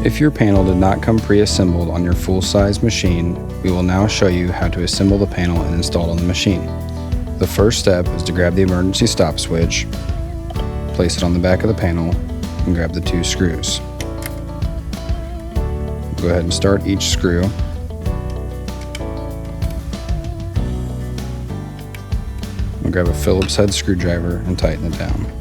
If your panel did not come pre-assembled on your full-size machine, we will now show you how to assemble the panel and install it on the machine. The first step is to grab the emergency stop switch, place it on the back of the panel, and grab the 2 screws. Go ahead and start each screw. We'll grab a Phillips head screwdriver and tighten it down.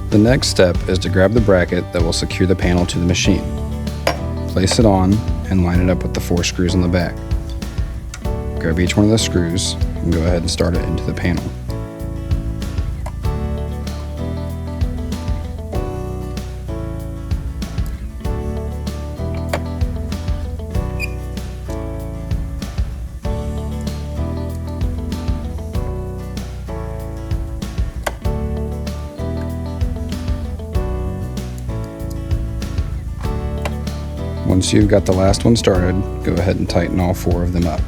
The next step is to grab the bracket that will secure the panel to the machine. Place it on and line it up with the 4 screws on the back. Grab each one of the screws and go ahead and start it into the panel. Once you've got the last one started, go ahead and tighten all 4 of them up.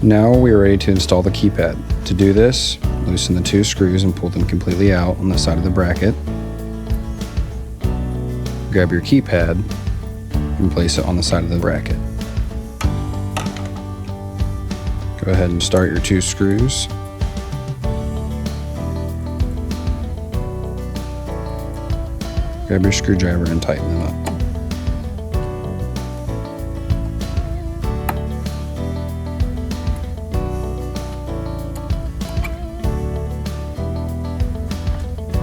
Now we are ready to install the keypad. To do this, loosen the 2 screws and pull them completely out on the side of the bracket. Grab your keypad and place it on the side of the bracket. Go ahead and start your 2 screws. Grab your screwdriver and tighten them up.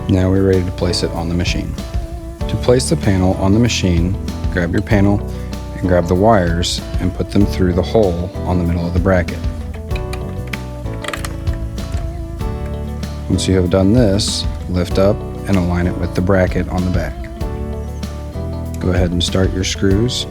Now we're ready to place it on the machine. To place the panel on the machine, grab your panel and grab the wires and put them through the hole on the middle of the bracket. Once you have done this, lift up and align it with the bracket on the back. Go ahead and start your screws.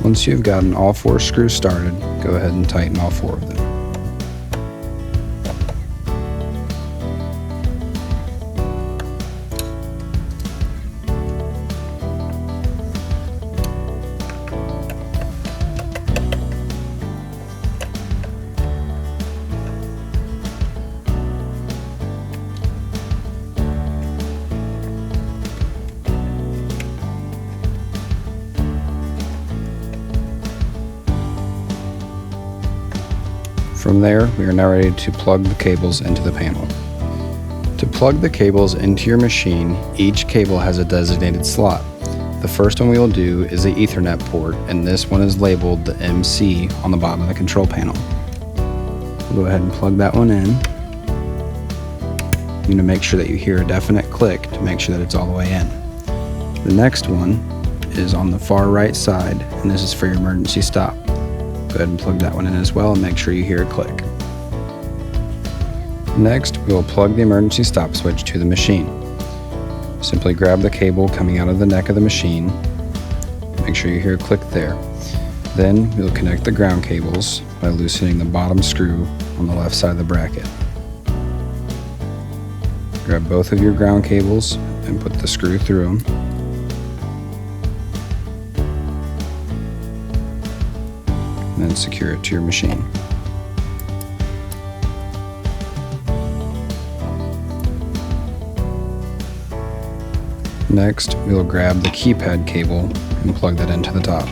Once you've gotten all 4 screws started, go ahead and tighten all 4 of them. From there, we are now ready to plug the cables into the panel. To plug the cables into your machine, each cable has a designated slot. The first one we will do is the Ethernet port, and this one is labeled the MC on the bottom of the control panel. We'll go ahead and plug that one in. You need to make sure that you hear a definite click to make sure that it's all the way in. The next one is on the far right side, and this is for your emergency stop. Go ahead and plug that one in as well and make sure you hear a click. Next, we will plug the emergency stop switch to the machine. Simply grab the cable coming out of the neck of the machine. Make sure you hear a click there. Then we'll connect the ground cables by loosening the bottom screw on the left side of the bracket. Grab both of your ground cables and put the screw through them. And then secure it to your machine. Next, we will grab the keypad cable and plug that into the top.